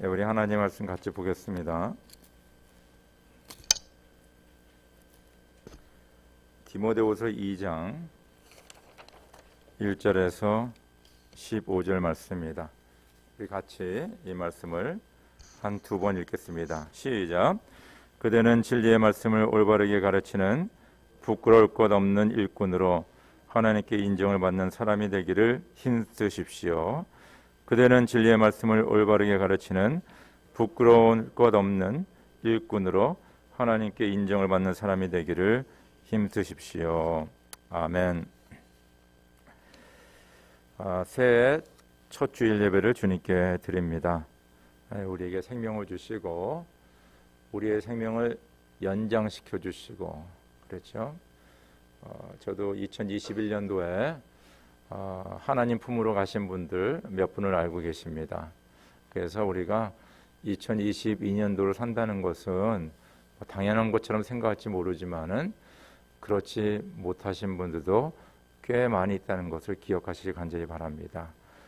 네, 우리 하나님 말씀 같이 보겠습니다. 디모데후서 2장 1절에서 15절 말씀입니다. 우리 같이 이 말씀을 한 두 번 읽겠습니다. 시작. 그대는 진리의 말씀을 올바르게 가르치는 부끄러울 것 없는 일꾼으로 하나님께 인정을 받는 사람이 되기를 힘쓰십시오. 그대는 진리의 말씀을 올바르게 가르치는 부끄러울 것 없는 일꾼으로 하나님께 인정을 받는 사람이 되기를 힘쓰십시오. 아멘. 새해 첫 주일 예배를 주님께 드립니다. 우리에게 생명을 주시고 우리의 생명을 연장시켜 주시고 그렇죠. 저도 2021년도에 하나님 품으로 가신 분들 몇 분을 알고 계십니다. 그래서 우리가 2022년도를 산다는 것은 당연한 것처럼 생각할지 모르지만은 그렇지 못하신 분들도 꽤 많이 있다는 것을 기억하시길 간절히 바랍니다.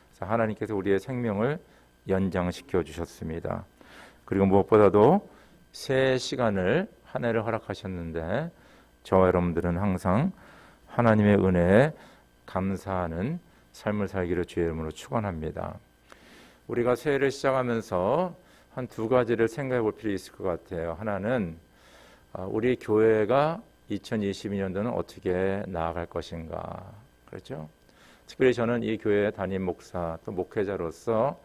그래서 하나님께서 우리의 생명을 연장시켜 주셨습니다. 그리고 무엇보다도 새 시간을 한 해를 허락하셨는데 저와 여러분들은 항상 하나님의 은혜에 감사하는 삶을 살기를 주의 이름으로 축원합니다. 우리가 새해를 시작하면서 한 두 가지를 생각해 볼 필요 있을 것 같아요. 하나는 우리 교회가 2022년도는 어떻게 나아갈 것인가. 그렇죠? 특별히 저는 이 교회 담임 목사 또 목회자로서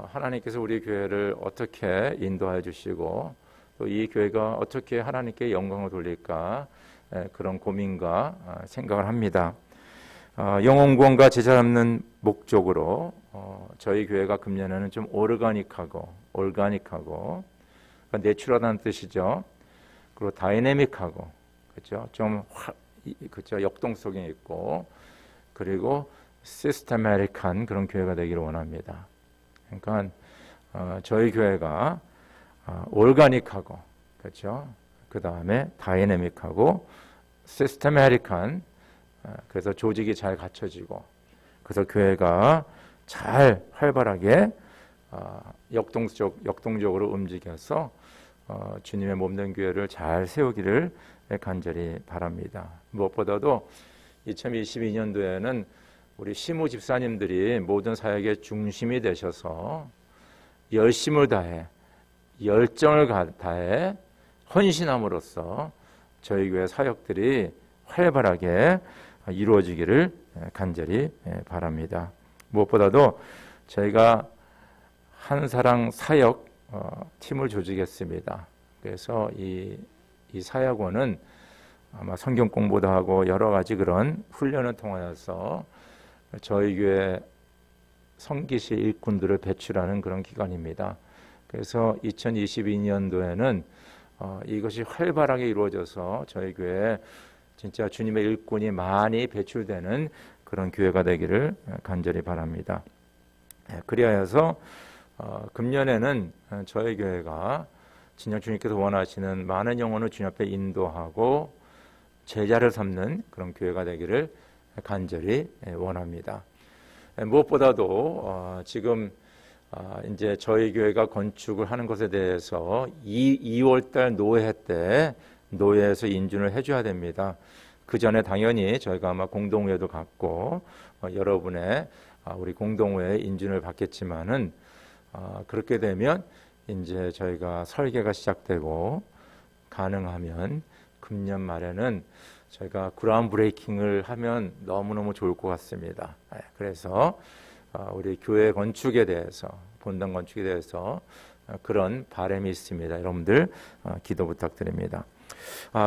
하나님께서 우리 교회를 어떻게 인도해 주시고 또 이 교회가 어떻게 하나님께 영광을 돌릴까 그런 고민과 생각을 합니다. 영혼 구원과 제자 잡는 목적으로 저희 교회가 금년에는 좀 올가닉하고 그러니까 내추럴한 뜻이죠. 그리고 다이내믹하고 그렇죠. 좀 그렇죠. 역동성이 있고 그리고 시스테마틱한 그런 교회가 되기를 원합니다. 그러니까 저희 교회가 올가닉하고 그렇죠. 그 다음에 다이내믹하고 시스테마틱한 그래서 조직이 잘 갖춰지고 그래서 교회가 잘 활발하게 역동적으로 움직여서 주님의 몸된 교회를 잘 세우기를 간절히 바랍니다. 무엇보다도 2022년도에는 우리 시무 집사님들이 모든 사역의 중심이 되셔서 열심을 다해 열정을 다해 헌신함으로써 저희 교회 사역들이 활발하게 이루어지기를 간절히 바랍니다. 무엇보다도 저희가 한사랑 사역 팀을 조직했습니다. 그래서 이 사역원은 아마 성경 공부도 하고 여러 가지 그런 훈련을 통하여서 저희 교회 성기시 일꾼들을 배출하는 그런 기관입니다. 그래서 2022년도에는 이것이 활발하게 이루어져서 저희 교회에 진짜 주님의 일꾼이 많이 배출되는 그런 교회가 되기를 간절히 바랍니다. 그리하여서 금년에는 저희 교회가 진정 주님께서 원하시는 많은 영혼을 주님 앞에 인도하고 제자를 삼는 그런 교회가 되기를 간절히 원합니다. 무엇보다도 지금 이제 저희 교회가 건축을 하는 것에 대해서 2월달 노회 때 노회에서 인준을 해줘야 됩니다. 그 전에 당연히 저희가 아마 공동회도 갖고 여러분의 우리 공동회에 인준을 받겠지만은 그렇게 되면 이제 저희가 설계가 시작되고 가능하면 금년 말에는 저희가 그라운드 브레이킹을 하면 너무너무 좋을 것 같습니다. 그래서 우리 교회 건축에 대해서 본당 건축에 대해서 그런 바람이 있습니다. 여러분들 기도 부탁드립니다.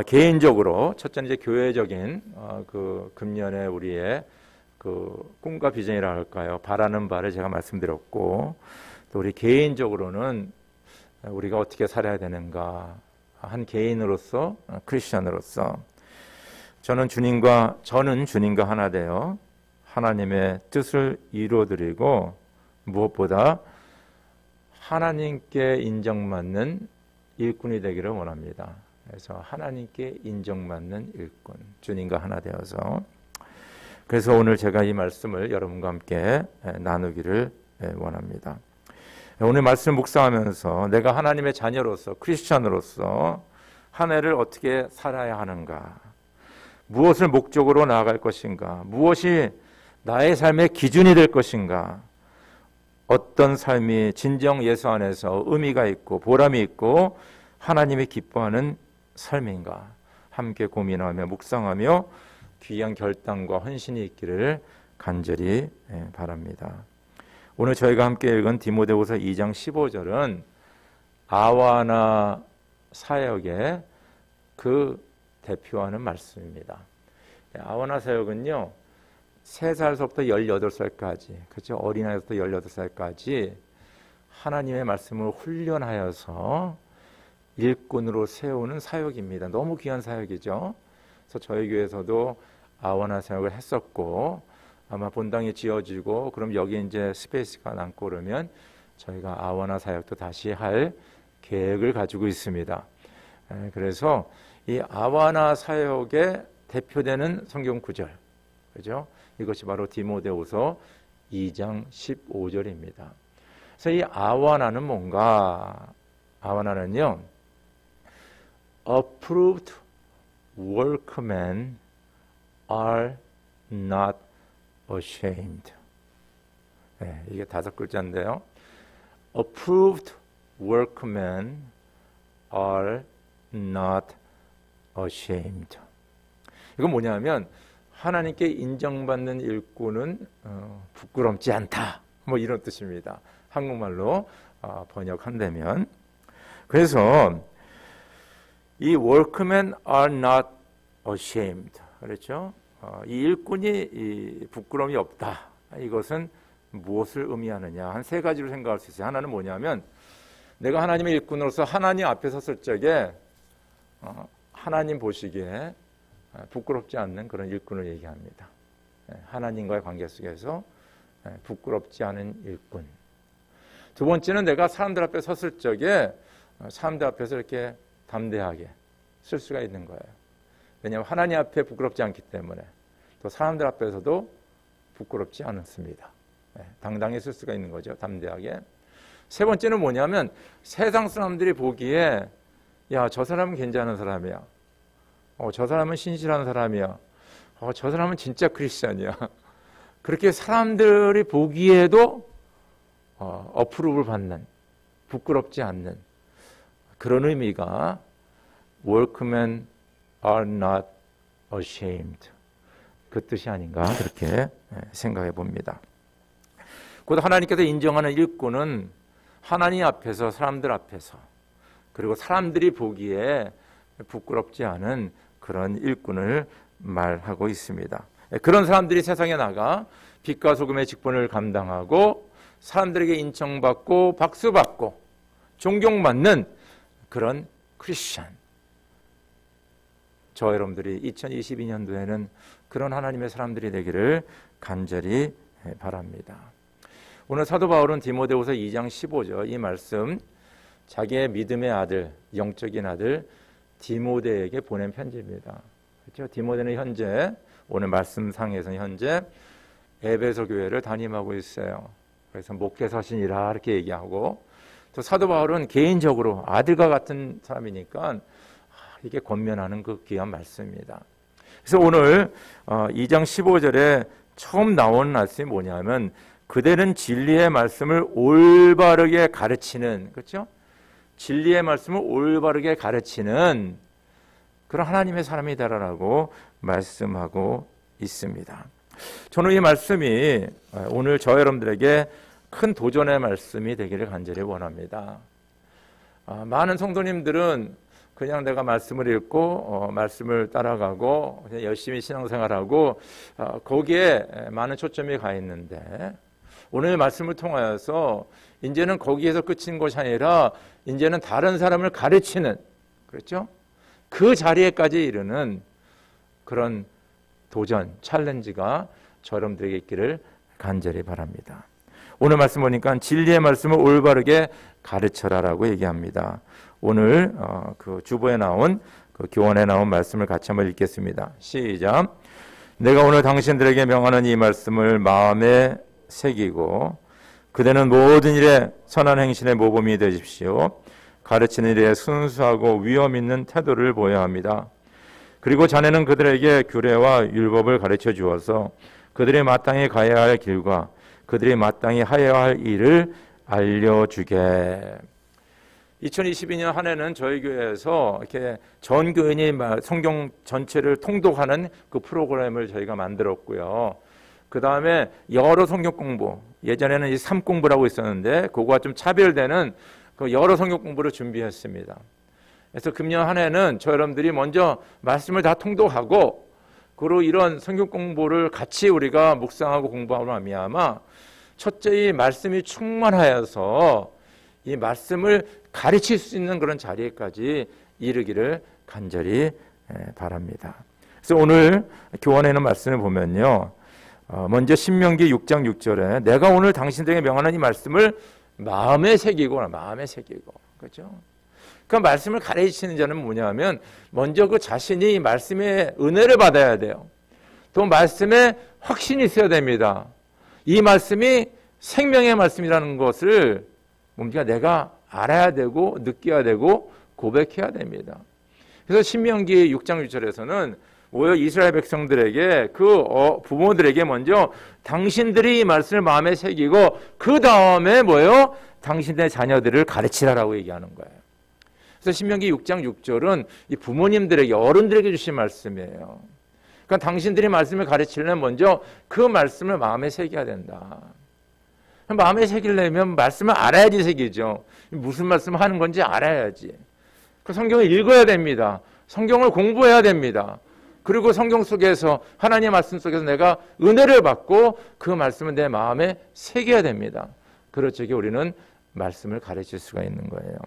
개인적으로 첫째는 이제 교회적인 그 금년에 우리의 그 꿈과 비전이라 할까요? 바라는 바를 제가 말씀드렸고 또 우리 개인적으로는 우리가 어떻게 살아야 되는가 한 개인으로서 크리스천으로서 저는 주님과 하나 되어 하나님의 뜻을 이루어드리고 무엇보다 하나님께 인정받는 일꾼이 되기를 원합니다. 그래서 하나님께 인정받는 일꾼, 주님과 하나 되어서 그래서 오늘 제가 이 말씀을 여러분과 함께 나누기를 원합니다. 오늘 말씀을 묵상하면서 내가 하나님의 자녀로서 크리스천으로서 한 해를 어떻게 살아야 하는가, 무엇을 목적으로 나아갈 것인가, 무엇이 나의 삶의 기준이 될 것인가, 어떤 삶이 진정 예수 안에서 의미가 있고 보람이 있고 하나님이 기뻐하는 삶인가 함께 고민하며 묵상하며 귀한 결단과 헌신이 있기를 간절히 바랍니다. 오늘 저희가 함께 읽은 디모데후서 2장 15절은 아와나 사역의 그 대표하는 말씀입니다. 아와나 사역은요, 3살서부터 18살까지, 그렇죠? 어린아이부터 18살까지 하나님의 말씀을 훈련하여서 일꾼으로 세우는 사역입니다. 너무 귀한 사역이죠. 그래서 저희 교회에서도 아와나 사역을 했었고, 아마 본당이 지어지고 그럼 여기 이제 스페이스가 남고 그러면 저희가 아와나 사역도 다시 할 계획을 가지고 있습니다. 그래서 이 아와나 사역의 대표되는 성경 구절, 그죠? 이것이 바로 디모데후서 2장 15절입니다. 그래서 이 아와나는 뭔가? 아와나는요, approved workmen are not ashamed. 네, 이게 5글자인데요. approved workmen are not ashamed. 이건 뭐냐면 하나님께 인정받는 일꾼은 부끄럽지 않다, 뭐 이런 뜻입니다. 한국말로 번역한다면. 그래서 이 workmen are not ashamed, 그렇죠? 이 일꾼이 부끄러움이 없다. 이것은 무엇을 의미하느냐? 한 3가지로 생각할 수 있어요. 하나는 뭐냐면 내가 하나님의 일꾼으로서 하나님 앞에 섰을 적에 하나님 보시기에 부끄럽지 않는 그런 일꾼을 얘기합니다. 하나님과의 관계 속에서 부끄럽지 않은 일꾼. 2번째는 내가 사람들 앞에 섰을 적에 사람들 앞에서 이렇게 담대하게 쓸 수가 있는 거예요. 왜냐하면 하나님 앞에 부끄럽지 않기 때문에 또 사람들 앞에서도 부끄럽지 않습니다. 당당히 쓸 수가 있는 거죠. 담대하게. 3번째는 뭐냐면 세상 사람들이 보기에 야, 저 사람은 괜찮은 사람이야. 저 사람은 신실한 사람이야. 저 사람은 진짜 크리스천이야. 그렇게 사람들이 보기에도 어프로브를 받는, 부끄럽지 않는 그런 의미가 workmen are not ashamed, 그 뜻이 아닌가 그렇게 생각해 봅니다. 곧 하나님께서 인정하는 일꾼은 하나님 앞에서, 사람들 앞에서, 그리고 사람들이 보기에 부끄럽지 않은 그런 일꾼을 말하고 있습니다. 그런 사람들이 세상에 나가 빛과 소금의 직분을 감당하고 사람들에게 인정받고 박수받고 존경받는 그런 크리스천. 저 여러분들이 2022년도에는 그런 하나님의 사람들이 되기를 간절히 바랍니다. 오늘 사도 바울은 디모데후서 2장 15절 이 말씀, 자기의 믿음의 아들, 영적인 아들 디모데에게 보낸 편지입니다. 그렇죠? 디모데는 현재, 오늘 말씀상에서는 현재 에베소 교회를 담임하고 있어요. 그래서 목회서신이라 이렇게 얘기하고, 또 사도 바울은 개인적으로 아들과 같은 사람이니까 이게 권면하는 그 귀한 말씀입니다. 그래서 오늘 2장 15절에 처음 나온 말씀이 뭐냐면 그대는 진리의 말씀을 올바르게 가르치는, 그렇죠? 진리의 말씀을 올바르게 가르치는 그런 하나님의 사람이다라고 말씀하고 있습니다. 저는 이 말씀이 오늘 저 여러분들에게 큰 도전의 말씀이 되기를 간절히 원합니다. 많은 성도님들은 그냥 내가 말씀을 읽고 말씀을 따라가고 그냥 열심히 신앙생활하고 거기에 많은 초점이 가 있는데, 오늘 말씀을 통하여서 이제는 거기에서 끝인 것이 아니라 이제는 다른 사람을 가르치는, 그렇죠? 그 자리에까지 이르는 그런 도전, 챌린지가 저 여러분들에게 있기를 간절히 바랍니다. 오늘 말씀 보니까 진리의 말씀을 올바르게 가르쳐라라고 얘기합니다. 오늘 그 주보에 나온, 그 교원에 나온 말씀을 같이 한번 읽겠습니다. 시작. 내가 오늘 당신들에게 명하는 이 말씀을 마음에 새기고 그대는 모든 일에 선한 행실의 모범이 되십시오. 가르치는 일에 순수하고 위험 있는 태도를 보여야 합니다. 그리고 자네는 그들에게 규례와 율법을 가르쳐 주어서 그들이 마땅히 가야 할 길과 그들이 마땅히 하여야 할 일을 알려주게. 2022년 한 해는 저희 교회에서 이렇게 전 교인이 성경 전체를 통독하는 그 프로그램을 저희가 만들었고요. 그 다음에 여러 성경 공부, 예전에는 이 삼공부라고 있었는데 그거와 좀 차별되는 그 여러 성경 공부를 준비했습니다. 그래서 금년 한 해는 저 여러분들이 먼저 말씀을 다 통독하고 그리고 이런 성경 공부를 같이 우리가 묵상하고 공부하고 말미암아 첫째 이 말씀이 충만하여서 이 말씀을 가르칠 수 있는 그런 자리에까지 이르기를 간절히 바랍니다. 그래서 오늘 교원에 있는 말씀을 보면요. 먼저 신명기 6장 6절에 내가 오늘 당신들에게 명하는 이 말씀을 마음에 새기고 그렇죠? 그 말씀을 가르치는 자는 뭐냐면 먼저 그 자신이 이 말씀의 은혜를 받아야 돼요. 또 말씀에 확신이 있어야 됩니다. 이 말씀이 생명의 말씀이라는 것을 뭡니까? 내가 알아야 되고 느껴야 되고 고백해야 됩니다. 그래서 신명기 6장 6절에서는 오히려 이스라엘 백성들에게 그 부모들에게 먼저 당신들이 이 말씀을 마음에 새기고 그 다음에 뭐예요? 당신의 자녀들을 가르치라라고 얘기하는 거예요. 그래서 신명기 6장 6절은 이 부모님들에게 어른들에게 주신 말씀이에요. 그러니까 당신들이 말씀을 가르치려면 먼저 그 말씀을 마음에 새겨야 된다. 마음에 새기려면 말씀을 알아야지 새기죠. 무슨 말씀을 하는 건지 알아야지. 그 성경을 읽어야 됩니다. 성경을 공부해야 됩니다. 그리고 성경 속에서 하나님의 말씀 속에서 내가 은혜를 받고 그 말씀을 내 마음에 새겨야 됩니다. 그럴 적에 우리는 말씀을 가르칠 수가 있는 거예요.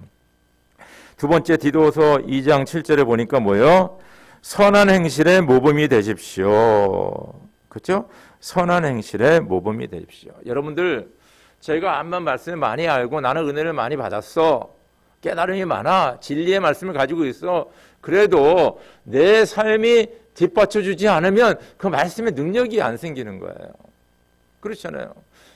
두 번째 디도서 2장 7절에 보니까 뭐예요? 선한 행실의 모범이 되십시오. 그렇죠? 선한 행실의 모범이 되십시오. 여러분들 저희가 암만 말씀을 많이 알고 나는 은혜를 많이 받았어. 깨달음이 많아. 진리의 말씀을 가지고 있어. 그래도 내 삶이 뒷받쳐주지 않으면 그 말씀의 능력이 안 생기는 거예요. 그렇잖아요.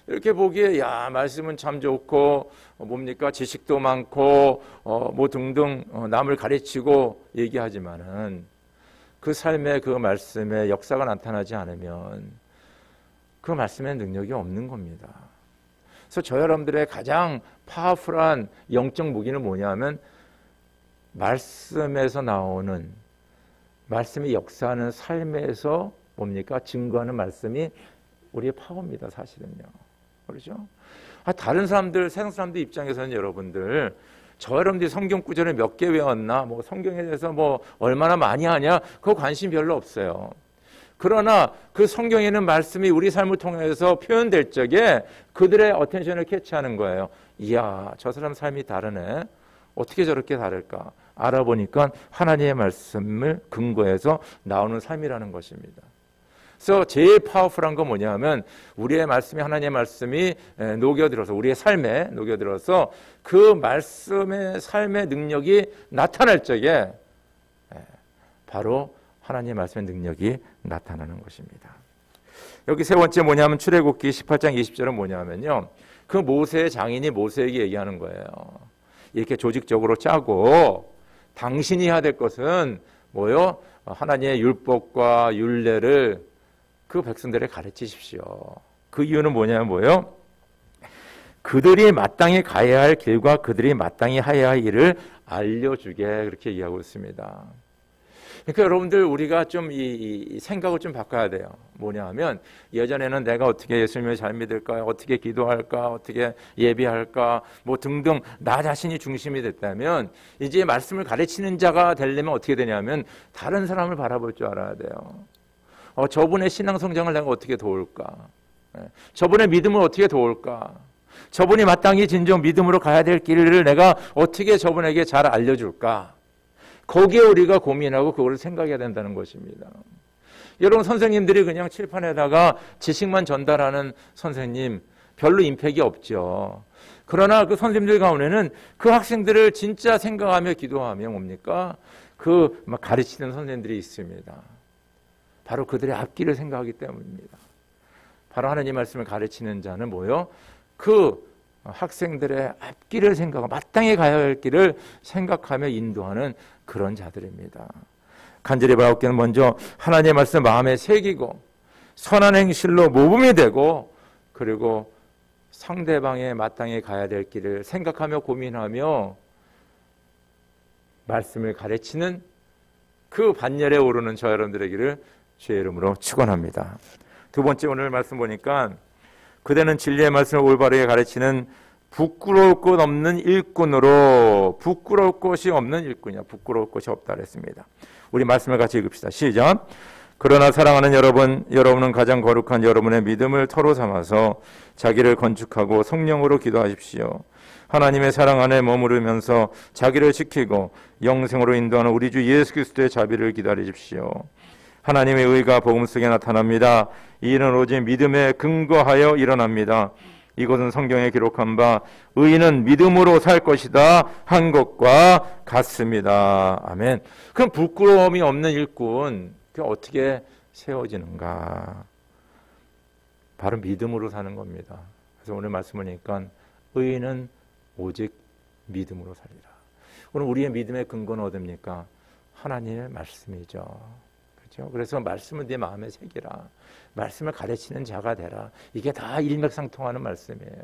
이렇게 보기에 야 말씀은 참 좋고 뭡니까 지식도 많고 뭐 등등 남을 가르치고 얘기하지만은 그 삶에 그 말씀의 역사가 나타나지 않으면 그 말씀의 능력이 없는 겁니다. 그래서 저 여러분들의 가장 파워풀한 영적 무기는 뭐냐면 말씀에서 나오는 말씀이 역사하는 삶에서 뭡니까 증거하는 말씀이 우리의 파워입니다. 사실은요. 그렇죠? 다른 사람들 세상 사람들 입장에서는 여러분들 저 여러분들이 성경 구절을 몇 개 외웠나 뭐 성경에 대해서 뭐 얼마나 많이 하냐 그거 관심 별로 없어요. 그러나 그 성경에 있는 말씀이 우리 삶을 통해서 표현될 적에 그들의 어텐션을 캐치하는 거예요. 이야, 저 사람 삶이 다르네. 어떻게 저렇게 다를까? 알아보니까 하나님의 말씀을 근거해서 나오는 삶이라는 것입니다. 그래서 제일 파워풀한 건 뭐냐면 우리의 말씀이 하나님의 말씀이 녹여들어서 우리의 삶에 녹여들어서 그 말씀의 삶의 능력이 나타날 적에 바로 하나님의 말씀의 능력이 나타나는 것입니다. 여기 세 번째 뭐냐면 출애굽기 18장 20절은 뭐냐면요. 그 모세의 장인이 모세에게 얘기하는 거예요. 이렇게 조직적으로 짜고 당신이 해야 될 것은 뭐요? 하나님의 율법과 율례를 그 백성들에 가르치십시오. 그 이유는 뭐냐면 뭐요? 그들이 마땅히 가야 할 길과 그들이 마땅히 해야 할 일을 알려주게 그렇게 얘기하고 있습니다. 그러니까 여러분들 우리가 좀 이 생각을 좀 바꿔야 돼요. 뭐냐 하면 예전에는 내가 어떻게 예수님을 잘 믿을까, 어떻게 기도할까, 어떻게 예배할까 뭐 등등 나 자신이 중심이 됐다면 이제 말씀을 가르치는 자가 되려면 어떻게 되냐면 다른 사람을 바라볼 줄 알아야 돼요. 저분의 신앙 성장을 내가 어떻게 도울까, 저분의 믿음을 어떻게 도울까, 저분이 마땅히 진정 믿음으로 가야 될 길을 내가 어떻게 저분에게 잘 알려줄까, 거기에 우리가 고민하고 그걸 생각해야 된다는 것입니다. 여러분 선생님들이 그냥 칠판에다가 지식만 전달하는 선생님 별로 임팩이 없죠. 그러나 그 선생님들 가운데는 그 학생들을 진짜 생각하며 기도하며 뭡니까? 그 가르치는 선생님들이 있습니다. 바로 그들의 앞길을 생각하기 때문입니다. 바로 하나님 말씀을 가르치는 자는 뭐요? 그 학생들의 앞길을 생각하고 마땅히 가야 할 길을 생각하며 인도하는 그런 자들입니다. 간절히 바라옵기는 먼저 하나님의 말씀 마음에 새기고 선한 행실로 모범이 되고, 그리고 상대방의 마땅히 가야 될 길을 생각하며 고민하며 말씀을 가르치는 그 반열에 오르는 저 여러분들에게를 주의 이름으로 축원합니다. 두 번째, 오늘 말씀 보니까 그대는 진리의 말씀을 올바르게 가르치는 부끄러울 것 없는 일꾼으로, 부끄러울 것이 없는 일꾼이야. 부끄러울 것이 없다 그랬습니다. 우리 말씀을 같이 읽읍시다. 시작. 그러나 사랑하는 여러분은 가장 거룩한 여러분의 믿음을 터로 삼아서 자기를 건축하고 성령으로 기도하십시오. 하나님의 사랑 안에 머무르면서 자기를 지키고 영생으로 인도하는 우리 주 예수 그리스도의 자비를 기다리십시오. 하나님의 의가 복음 속에 나타납니다. 이 일은 오직 믿음에 근거하여 일어납니다. 이것은 성경에 기록한 바 의인은 믿음으로 살 것이다 한 것과 같습니다. 아멘. 그럼 부끄러움이 없는 일꾼, 그 어떻게 세워지는가? 바로 믿음으로 사는 겁니다. 그래서 오늘 말씀 보니까 의인은 오직 믿음으로 살리라. 오늘 우리의 믿음의 근거는 어딥니까? 하나님의 말씀이죠. 그렇죠? 그래서 말씀은 네 마음에 새기라. 말씀을 가르치는 자가 되라. 이게 다 일맥상통하는 말씀이에요.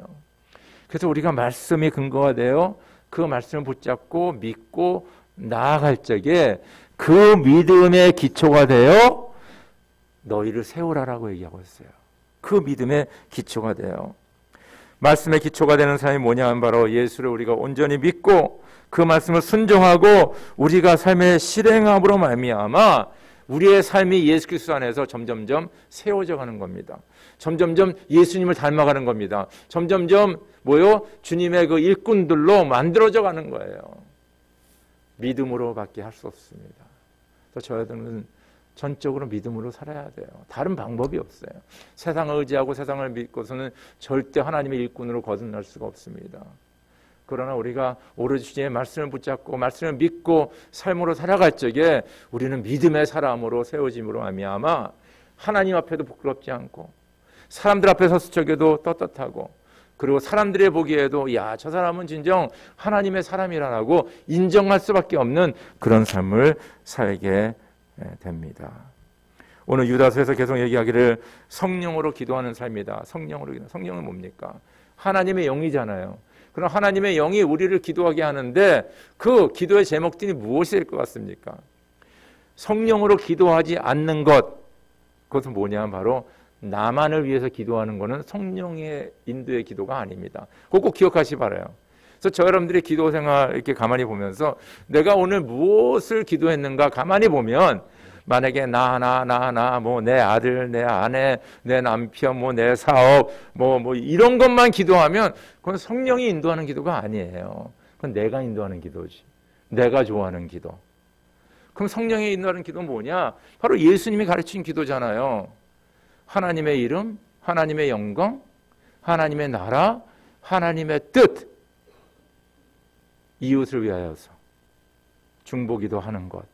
그래서 우리가 말씀이 근거가 되어 그 말씀을 붙잡고 믿고 나아갈 적에 그 믿음의 기초가 되어 너희를 세우라라고 얘기하고 있어요. 그 믿음의 기초가 돼요. 말씀의 기초가 되는 사람이 뭐냐 하면 바로 예수를 우리가 온전히 믿고 그 말씀을 순종하고 우리가 삶의 실행함으로 말미암아 우리의 삶이 예수 그리스도 안에서 점점점 세워져 가는 겁니다. 점점점 예수님을 닮아가는 겁니다. 점점점 주님의 그 일꾼들로 만들어져 가는 거예요. 믿음으로밖에 할 수 없습니다. 그래서 저희들은 전적으로 믿음으로 살아야 돼요. 다른 방법이 없어요. 세상을 의지하고 세상을 믿고서는 절대 하나님의 일꾼으로 거듭날 수가 없습니다. 그러나 우리가 오로지 주님의 말씀을 붙잡고 말씀을 믿고 삶으로 살아갈 적에 우리는 믿음의 사람으로 세워짐으로 말미암아 하나님 앞에도 부끄럽지 않고 사람들 앞에 섰을 적에도 떳떳하고, 그리고 사람들의 보기에도 야, 저 사람은 진정 하나님의 사람이라고 인정할 수밖에 없는 그런 삶을 살게 됩니다. 오늘 유다서에서 계속 얘기하기를 성령으로 기도하는 삶이다. 성령으로 기도. 성령은 뭡니까? 하나님의 영이잖아요. 그럼 하나님의 영이 우리를 기도하게 하는데 그 기도의 제목들이 무엇일 것 같습니까? 성령으로 기도하지 않는 것, 그것은 뭐냐면 바로 나만을 위해서 기도하는 것은 성령의 인도의 기도가 아닙니다. 그거 꼭 기억하시 바라요. 그래서 저 여러분들의 기도 생활 이렇게 가만히 보면서 내가 오늘 무엇을 기도했는가 가만히 보면, 만약에 내 아들, 내 아내, 내 남편, 내 사업, 이런 것만 기도하면 그건 성령이 인도하는 기도가 아니에요. 그건 내가 인도하는 기도지. 내가 좋아하는 기도. 그럼 성령이 인도하는 기도는 뭐냐? 바로 예수님이 가르친 기도잖아요. 하나님의 이름, 하나님의 영광, 하나님의 나라, 하나님의 뜻, 이웃을 위하여서 중보기도 하는 것,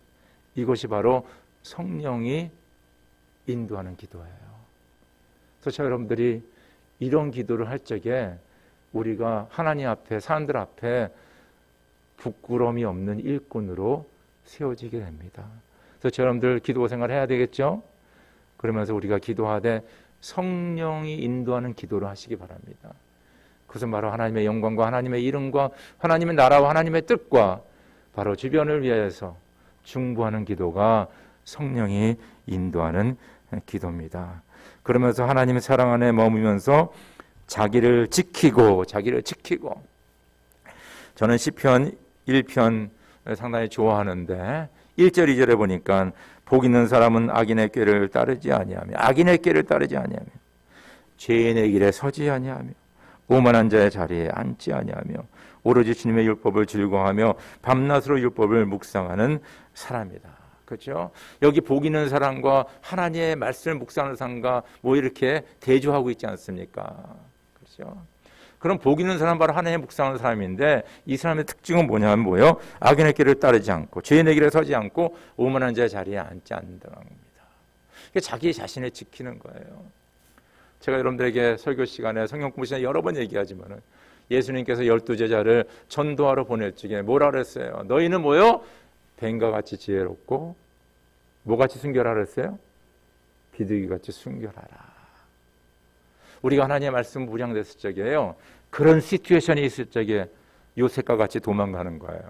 이것이 바로 성령이 인도하는 기도예요. 그래서 저 여러분들이 이런 기도를 할 적에 우리가 하나님 앞에, 사람들 앞에 부끄러움이 없는 일꾼으로 세워지게 됩니다. 그래서 저 여러분들 기도 생활해야 되겠죠? 그러면서 우리가 기도하되 성령이 인도하는 기도를 하시기 바랍니다. 그것은 바로 하나님의 영광과 하나님의 이름과 하나님의 나라와 하나님의 뜻과 바로 주변을 위해서 중보하는 기도가 성령이 인도하는 기도입니다. 그러면서 하나님의 사랑 안에 머무면서 자기를 지키고 저는 시편 1편을 상당히 좋아하는데 1절 2절에 보니까 복 있는 사람은 악인의 꾀를 따르지 아니하며 죄인의 길에 서지 아니하며 오만한 자의 자리에 앉지 아니하며 오로지 주님의 율법을 즐거워하며 밤낮으로 율법을 묵상하는 사람이다. 그렇죠? 여기 복 있는 사람과 하나님의 말씀을 묵상하는 사람과 이렇게 대조하고 있지 않습니까? 그렇죠? 그럼 복 있는 사람 바로 하나님의 묵상하는 사람인데, 이 사람의 특징은 뭐냐면 악인의 길을 따르지 않고 죄인의 길에 서지 않고 오만한 자의 자리에 앉지 않는다는 겁니다. 자기 자신을 지키는 거예요. 제가 여러분들에게 설교 시간에 성경 공부 시간에 여러 번 얘기하지만은 예수님께서 12제자를 전도하러 보낼 적에 뭐라 그랬어요? 너희는 뭐요? 뱀과 같이 지혜롭고 뭐같이 순결하라 그랬어요? 비둘기같이 순결하라. 우리가 하나님의 말씀 무량됐을 적에요, 그런 시츄에이션이 있을 적에 요셉과 같이 도망가는 거예요.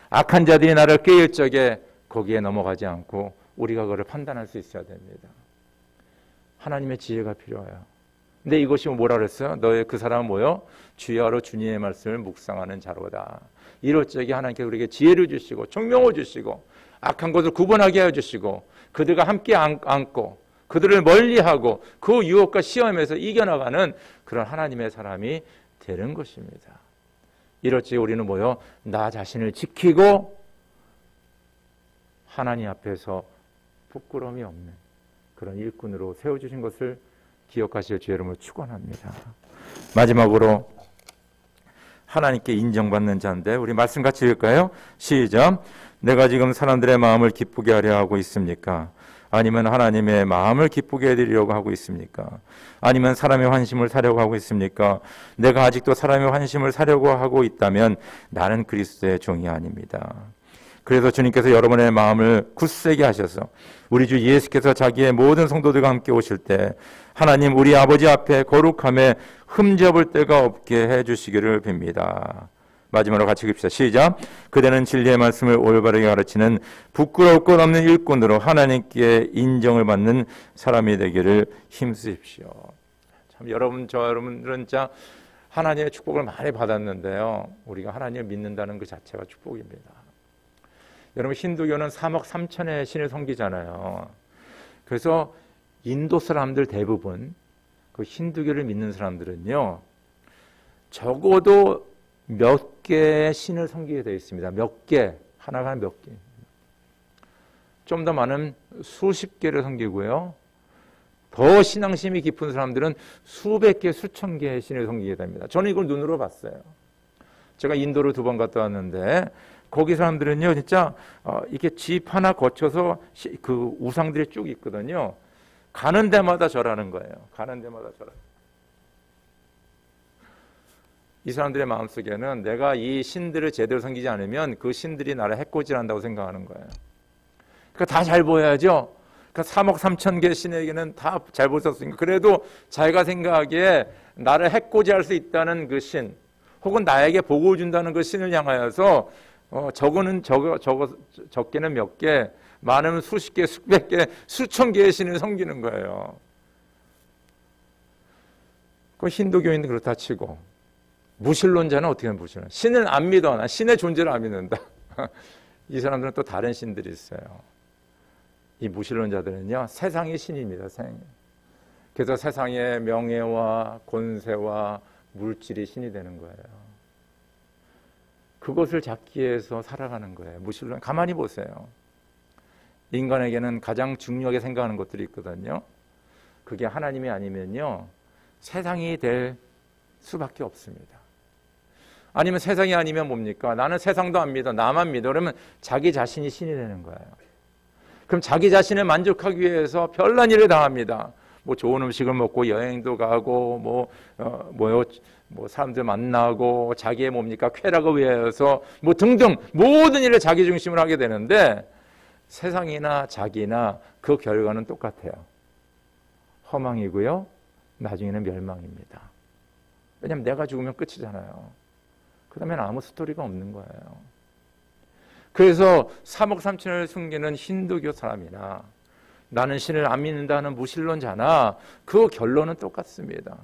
악한 자들이 나를 꾀일 적에 거기에 넘어가지 않고 우리가 그걸 판단할 수 있어야 됩니다. 하나님의 지혜가 필요해요. 근데 이것이 뭐라 그랬어요? 너의 그 사람은 뭐요? 주야로 주님의 말씀을 묵상하는 자로다. 이럴 적에 하나님께서 우리에게 지혜를 주시고 총명을 주시고 악한 것을 구분하게 해주시고 그들과 함께 안고 그들을 멀리하고 그 유혹과 시험에서 이겨나가는 그런 하나님의 사람이 되는 것입니다. 이럴 적에 우리는 뭐요? 나 자신을 지키고 하나님 앞에서 부끄러움이 없는 그런 일꾼으로 세워주신 것을 기억하실 주의 이름으로 축원합니다. 마지막으로 하나님께 인정받는 자인데 우리 말씀 같이 읽을까요? 시작. 내가 지금 사람들의 마음을 기쁘게 하려 하고 있습니까? 아니면 하나님의 마음을 기쁘게 해드리려고 하고 있습니까? 아니면 사람의 환심을 사려고 하고 있습니까? 내가 아직도 사람의 환심을 사려고 하고 있다면 나는 그리스도의 종이 아닙니다. 그래서 주님께서 여러분의 마음을 굳세게 하셔서 우리 주 예수께서 자기의 모든 성도들과 함께 오실 때 하나님 우리 아버지 앞에 거룩함에 흠잡을 데가 없게 해주시기를 빕니다. 마지막으로 같이 읽읍시다. 시작. 그대는 진리의 말씀을 올바르게 가르치는 부끄러울 것 없는 일꾼으로 하나님께 인정을 받는 사람이 되기를 힘쓰십시오. 참 여러분들은 진짜 하나님의 축복을 많이 받았는데요, 우리가 하나님을 믿는다는 그 자체가 축복입니다. 여러분, 힌두교는 3억 3천의 신을 섬기잖아요. 그래서 인도 사람들 대부분 그 힌두교를 믿는 사람들은요, 적어도 몇 개의 신을 섬기게 되어 있습니다. 몇 개, 하나가 몇 개. 좀 더 많은 수십 개를 섬기고요. 더 신앙심이 깊은 사람들은 수백 개, 수천 개의 신을 섬기게 됩니다. 저는 이걸 눈으로 봤어요. 제가 인도를 2번 갔다 왔는데 거기 사람들은요, 진짜 이렇게 집 하나 거쳐서 그 우상들이 쭉 있거든요. 가는 데마다 절하는 거예요. 가는 데마다 절하는. 이 사람들의 마음속에는 내가 이 신들을 제대로 섬기지 않으면 그 신들이 나를 해코지한다고 생각하는 거예요. 그러니까 다 잘 보여야죠. 그러니까 3억 3천 개 신에게는 다 잘 보였으니까 그래도 자기가 생각하기에 나를 해코지할 수 있다는 그 신, 혹은 나에게 복을 준다는 그 신을 향하여서 적게는 몇 개, 많으면 수십 개, 수백 개, 수천 개의 신을 섬기는 거예요. 그 힌두교인도 그렇다 치고, 무신론자는 어떻게 하면 무신론? 신을 안 믿어. 난 신의 존재를 안 믿는다. 이 사람들은 또 다른 신들이 있어요. 이 무신론자들은요, 세상의 신입니다. 그래서 세상의 명예와 권세와 물질이 신이 되는 거예요. 그것을 잡기 위해서 살아가는 거예요. 무신론. 가만히 보세요. 인간에게는 가장 중요하게 생각하는 것들이 있거든요. 그게 하나님이 아니면요, 세상이 될 수밖에 없습니다. 아니면 세상이 아니면 뭡니까? 나는 세상도 안 믿어. 나만 믿어. 그러면 자기 자신이 신이 되는 거예요. 그럼 자기 자신을 만족하기 위해서 별난 일을 당합니다. 뭐 좋은 음식을 먹고 여행도 가고 뭐 사람들 만나고 자기의 뭡니까? 쾌락을 위해서 뭐 등등 모든 일을 자기 중심으로 하게 되는데 세상이나 자기나 그 결과는 똑같아요. 허망이고요. 나중에는 멸망입니다. 왜냐하면 내가 죽으면 끝이잖아요. 그 다음에는 아무 스토리가 없는 거예요. 그래서 3억 3천을 숨기는 힌두교 사람이나 나는 신을 안 믿는다는 무신론자나 그 결론은 똑같습니다.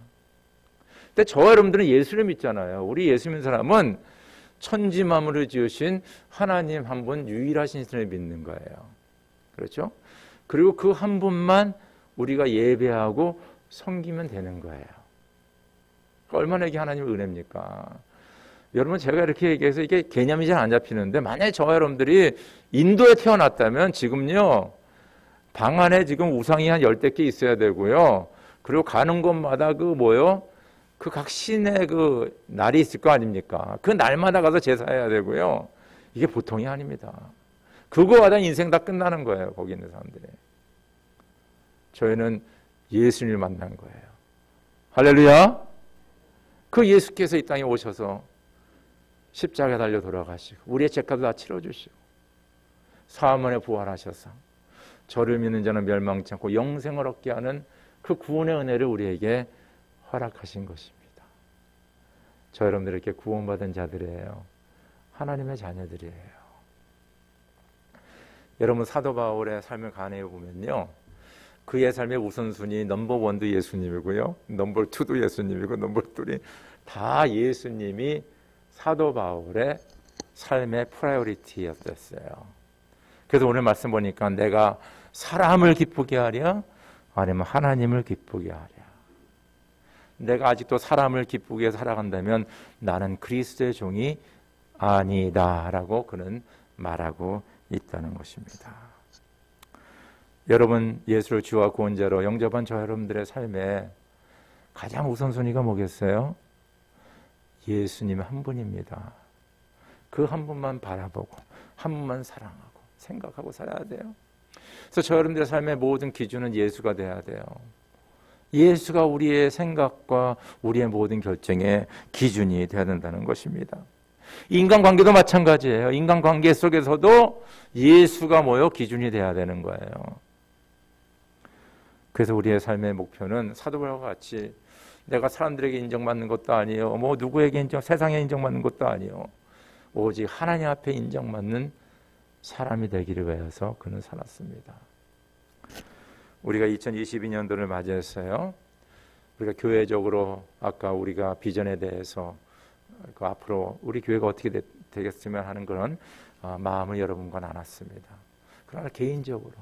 근데 저와 여러분들은 예수를 믿잖아요. 우리 예수 믿는 사람은 천지 만물을 지으신 하나님 한 분 유일하신 신을 믿는 거예요. 그렇죠? 그리고 그 한 분만 우리가 예배하고 섬기면 되는 거예요. 얼마나 이게 하나님의 은혜입니까? 여러분, 제가 이렇게 얘기해서 이게 개념이 잘 안 잡히는데, 만약에 저와 여러분들이 인도에 태어났다면 지금요, 방 안에 지금 우상이 한 10대 개 있어야 되고요. 그리고 가는 곳마다 그 각 신의 그 날이 있을 거 아닙니까? 그 날마다 가서 제사해야 되고요. 이게 보통이 아닙니다. 그거 하다 인생 다 끝나는 거예요. 거기 있는 사람들이. 저희는 예수님을 만난 거예요. 할렐루야. 그 예수께서 이 땅에 오셔서 십자가에 달려 돌아가시고 우리의 죄값을 다 치러주시고 사흘 부활하셔서 저를 믿는 자는 멸망치 않고 영생을 얻게 하는 그 구원의 은혜를 우리에게 허락하신 것입니다. 저 여러분들 이렇게 구원받은 자들이에요. 하나님의 자녀들이에요. 여러분 사도 바울의 삶을 간해해 보면요, 그의 삶의 우선순위 넘버 1도 예수님이고요, 넘버 2도 예수님이고 넘버 3 다 예수님이 사도 바울의 삶의 프라이어리티였어요. 그래서 오늘 말씀 보니까 내가 사람을 기쁘게 하랴 아니면 하나님을 기쁘게 하랴. 내가 아직도 사람을 기쁘게 살아간다면 나는 그리스도의 종이 아니다라고 그는 말하고 있다는 것입니다. 여러분, 예수를 주와 구원자로 영접한 저 여러분들의 삶에 가장 우선순위가 뭐겠어요? 예수님 한 분입니다. 그 한 분만 바라보고 한 분만 사랑하고 생각하고 살아야 돼요. 그래서 저 여러분들의 삶의 모든 기준은 예수가 돼야 돼요. 예수가 우리의 생각과 우리의 모든 결정의 기준이 되어야 된다는 것입니다. 인간관계도 마찬가지예요. 인간관계 속에서도 예수가 뭐요? 기준이 돼야 되는 거예요. 그래서 우리의 삶의 목표는 사도 바울과 같이 내가 사람들에게 인정받는 것도 아니에요. 뭐 누구에게 세상에 인정받는 것도 아니에요. 오직 하나님 앞에 인정받는 사람이 되기를 위해서 그는 살았습니다. 우리가 2022년도를 맞이했어요. 우리가 교회적으로 아까 우리가 비전에 대해서 그 앞으로 우리 교회가 어떻게 되겠으면 하는 그런 마음을 여러분과 나눴습니다. 그러나 개인적으로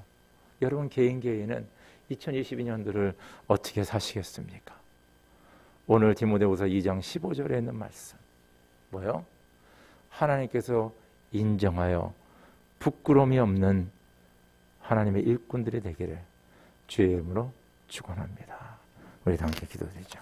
여러분 개인은 2022년도를 어떻게 사시겠습니까? 오늘 디모데후서 2장 15절에 있는 말씀 뭐요? 하나님께서 인정하여 부끄러움이 없는 하나님의 일꾼들이 되기를 주의 이름으로 축원합니다. 우리 다 함께 기도드리죠.